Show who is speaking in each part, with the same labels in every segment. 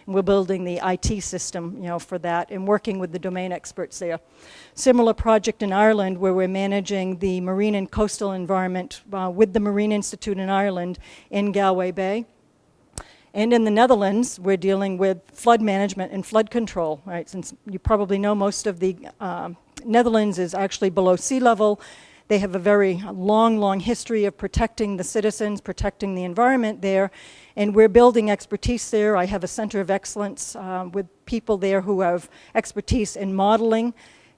Speaker 1: And we're building the IT system, for that and working with the domain experts there. Similar project in Ireland where we're managing the marine and coastal environment with the Marine Institute in Ireland in Galway Bay. And in the Netherlands, we're dealing with flood management and flood control, right? Since you probably know most of the Netherlands is actually below sea level. They have a very long history of protecting the citizens, protecting the environment there, and we're building expertise there. I have a center of excellence with people there who have expertise in modeling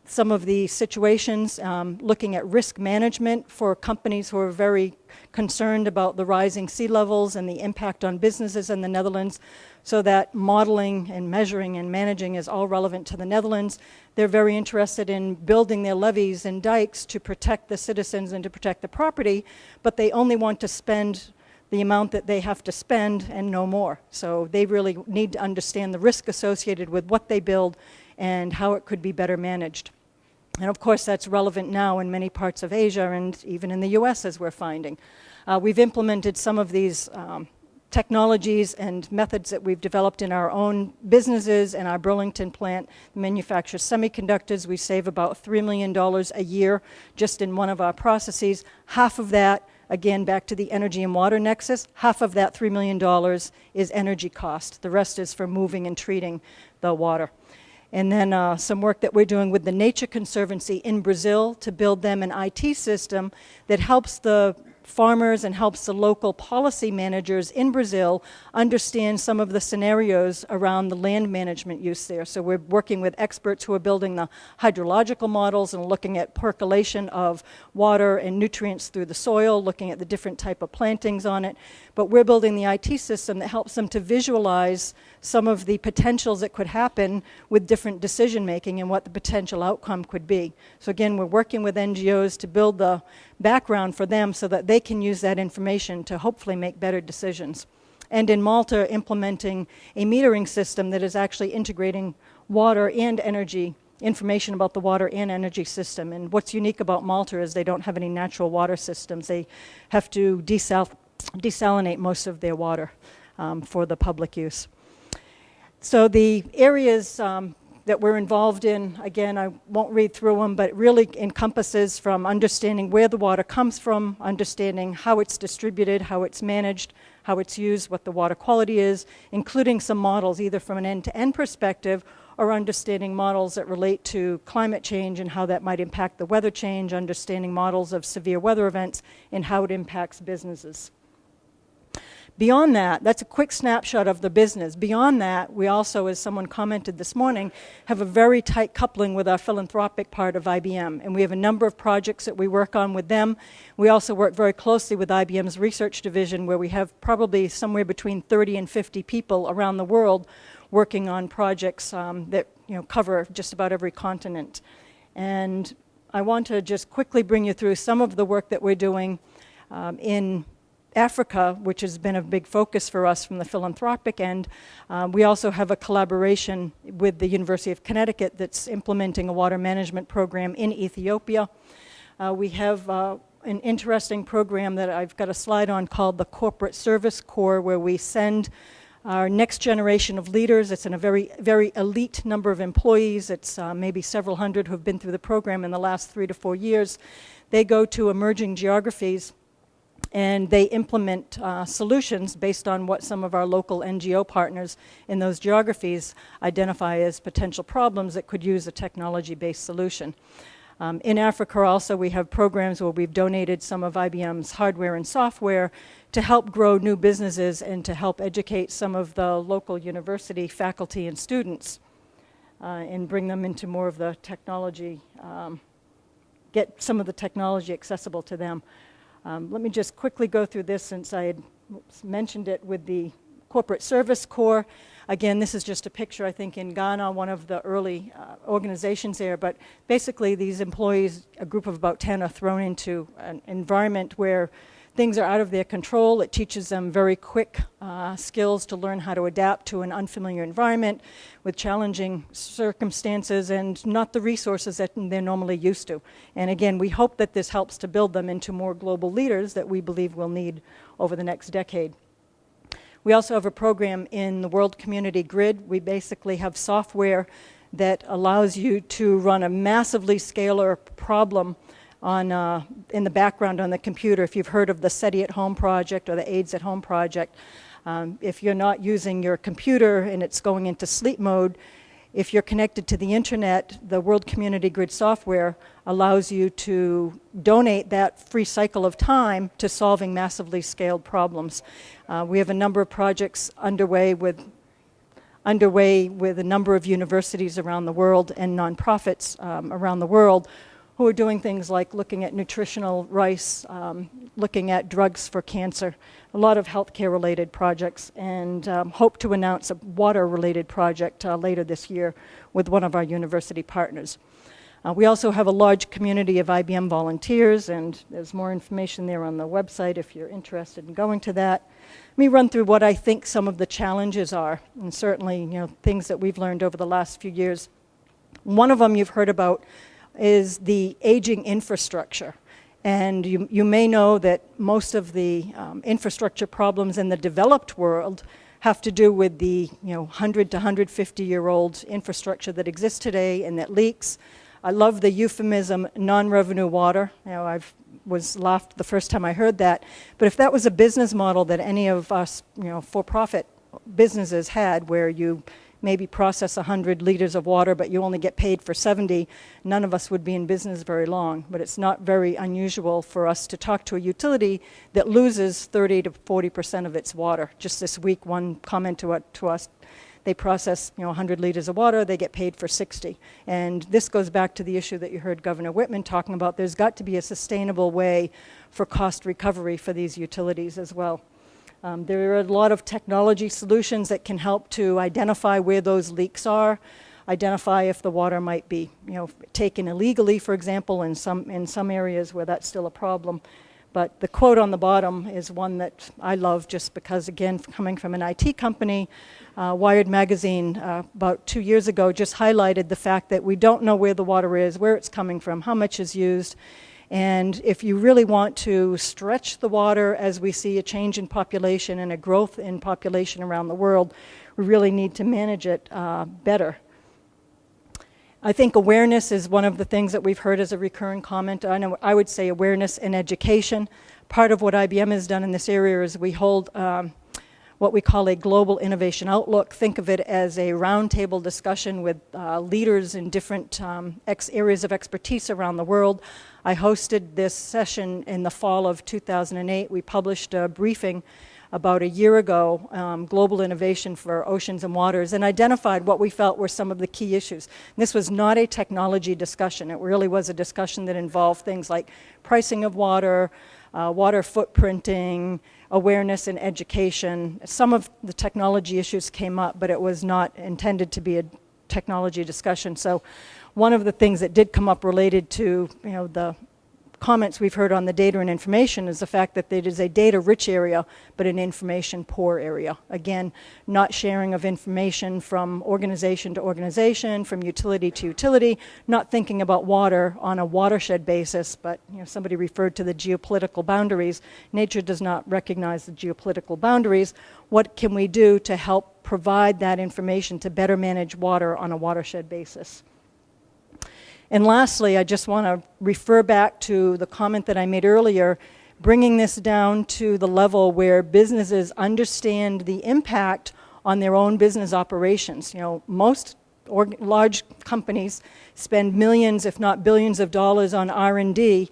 Speaker 1: some of the situations, looking at risk management for companies who are very concerned about the rising sea levels and the impact on businesses in the Netherlands, so that modeling and measuring and managing is all relevant to the Netherlands. They're very interested in building their levees and dikes to protect the citizens and to protect the property, but they only want to spend the amount that they have to spend and no more. So they really need to understand the risk associated with what they build and how it could be better managed. And of course that's relevant now in many parts of Asia and even in the US, as we're finding. We've implemented some of these technologies and methods that we've developed in our own businesses. And our Burlington plant manufactures semiconductors. We save about $3 million a year just in one of our processes. Half of that, again, back to the energy and water nexus, half of that $3 million is energy cost. The rest is for moving and treating the water. And then some work that we're doing with the Nature Conservancy in Brazil to build them an IT system that helps the farmers and helps the local policy managers in Brazil understand some of the scenarios around the land management use there. So we're working with experts who are building the hydrological models and looking at percolation of water and nutrients through the soil, looking at the different type of plantings on it. But we're building the IT system that helps them to visualize some of the potentials that could happen with different decision making and what the potential outcome could be. So again, we're working with NGOs to build the background for them so that they can use that information to hopefully make better decisions. And in Malta, implementing a metering system that is actually integrating water and energy, information about the water and energy system. And what's unique about Malta is they don't have any natural water systems. They have to desalinate most of their water for the public use. So the areas that we're involved in, again, I won't read through them, but it really encompasses from understanding where the water comes from, understanding how it's distributed, how it's managed, how it's used, what the water quality is, including some models either from an end-to-end perspective or understanding models that relate to climate change and how that might impact the weather change, understanding models of severe weather events and how it impacts businesses. Beyond that, that's a quick snapshot of the business. Beyond that, we also, as someone commented this morning, have a very tight coupling with our philanthropic part of IBM. And we have a number of projects that we work on with them. We also work very closely with IBM's research division, where we have probably somewhere between 30 and 50 people around the world working on projects that cover just about every continent. And I want to just quickly bring you through some of the work that we're doing in Africa, which has been a big focus for us from the philanthropic end. We also have a collaboration with the University of Connecticut that's implementing a water management program in Ethiopia. We have an interesting program that I've got a slide on called the Corporate Service Corps, where we send our next generation of leaders. It's in a very, very elite number of employees. It's maybe several hundred who have been through the program in the last 3 to 4 years. They go to emerging geographies and they implement solutions based on what some of our local NGO partners in those geographies identify as potential problems that could use a technology-based solution. In Africa also, we have programs where we've donated some of IBM's hardware and software to help grow new businesses and to help educate some of the local university faculty and students and bring them into more of the technology, get some of the technology accessible to them. Let me just quickly go through this since I had mentioned it with the Corporate Service Corps. Again, this is just a picture, I think, in Ghana, one of the early organizations there. But basically, these employees, a group of about 10, are thrown into an environment where things are out of their control. It teaches them very quick skills to learn how to adapt to an unfamiliar environment with challenging circumstances and not the resources that they're normally used to. And again, we hope that this helps to build them into more global leaders that we believe we'll need over the next decade. We also have a program in the World Community Grid. We basically have software that allows you to run a massively scalar problem on, in the background on the computer. If you've heard of the SETI at Home project or the AIDS at Home project, if you're not using your computer and it's going into sleep mode, if you're connected to the internet, the World Community Grid software allows you to donate that free cycle of time to solving massively scaled problems. We have a number of projects underway with a number of universities around the world and nonprofits around the world who are doing things like looking at nutritional rice, looking at drugs for cancer, a lot of healthcare related projects, and hope to announce a water related project later this year with one of our university partners. We also have a large community of IBM volunteers, and there's more information there on the website if you're interested in going to that. Let me run through what I think some of the challenges are, and certainly things that we've learned over the last few years. One of them you've heard about is the aging infrastructure. And you may know that most of the infrastructure problems in the developed world have to do with the 100 to 150-year-old infrastructure that exists today and that leaks. I love the euphemism non-revenue water. I was laughed the first time I heard that. But if that was a business model that any of us for-profit businesses had, where you maybe process 100 liters of water, but you only get paid for 70, none of us would be in business very long. But it's not very unusual for us to talk to a utility that loses 30 to 40% of its water. Just this week, one comment to us, they process 100 liters of water, they get paid for 60. And this goes back to the issue that you heard Governor Whitman talking about. There's got to be a sustainable way for cost recovery for these utilities as well. There are a lot of technology solutions that can help to identify where those leaks are, identify if the water might be taken illegally, for example, in some areas where that's still a problem. But the quote on the bottom is one that I love just because, again, coming from an IT company, Wired Magazine about 2 years ago just highlighted the fact that we don't know where the water is, where it's coming from, how much is used. And if you really want to stretch the water as we see a change in population and a growth in population around the world, we really need to manage it better. I think awareness is one of the things that we've heard as a recurring comment. I would say awareness and education. Part of what IBM has done in this area is we hold what we call a global innovation outlook. Think of it as a roundtable discussion with leaders in different areas of expertise around the world. I hosted this session in the fall of 2008. We published a briefing about a year ago, Global Innovation for Oceans and Waters, and identified what we felt were some of the key issues. And this was not a technology discussion. It really was a discussion that involved things like pricing of water, water footprinting, awareness and education. Some of the technology issues came up, but it was not intended to be a technology discussion. So one of the things that did come up related to the comments we've heard on the data and information is the fact that it is a data-rich area, but an information-poor area. Again, not sharing of information from organization to organization, from utility to utility, not thinking about water on a watershed basis, but somebody referred to the geopolitical boundaries. Nature does not recognize the geopolitical boundaries. What can we do to help provide that information to better manage water on a watershed basis? And lastly, I just want to refer back to the comment that I made earlier, bringing this down to the level where businesses understand the impact on their own business operations. Most large companies spend millions, if not billions of dollars on R&D.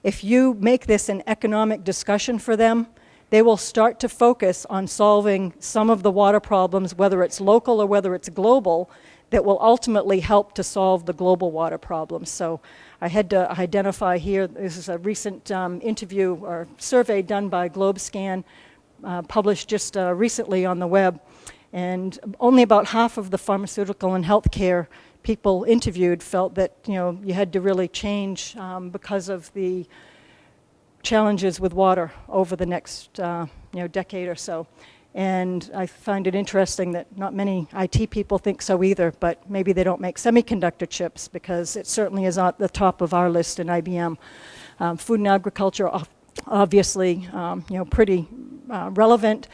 Speaker 1: If you make this an economic discussion for them, they will start to focus on solving some of the water problems, whether it's local or whether it's global, that will ultimately help to solve the global water problems. So I had to identify here, this is a recent interview or survey done by GlobeScan, published just recently on the web, and only about half of the pharmaceutical and healthcare people interviewed felt that you had to really change because of the challenges with water over the next decade or so. And I find it interesting that not many IT people think so either, but maybe they don't make semiconductor chips because it certainly is at the top of our list in IBM. Food and agriculture, obviously, pretty relevant.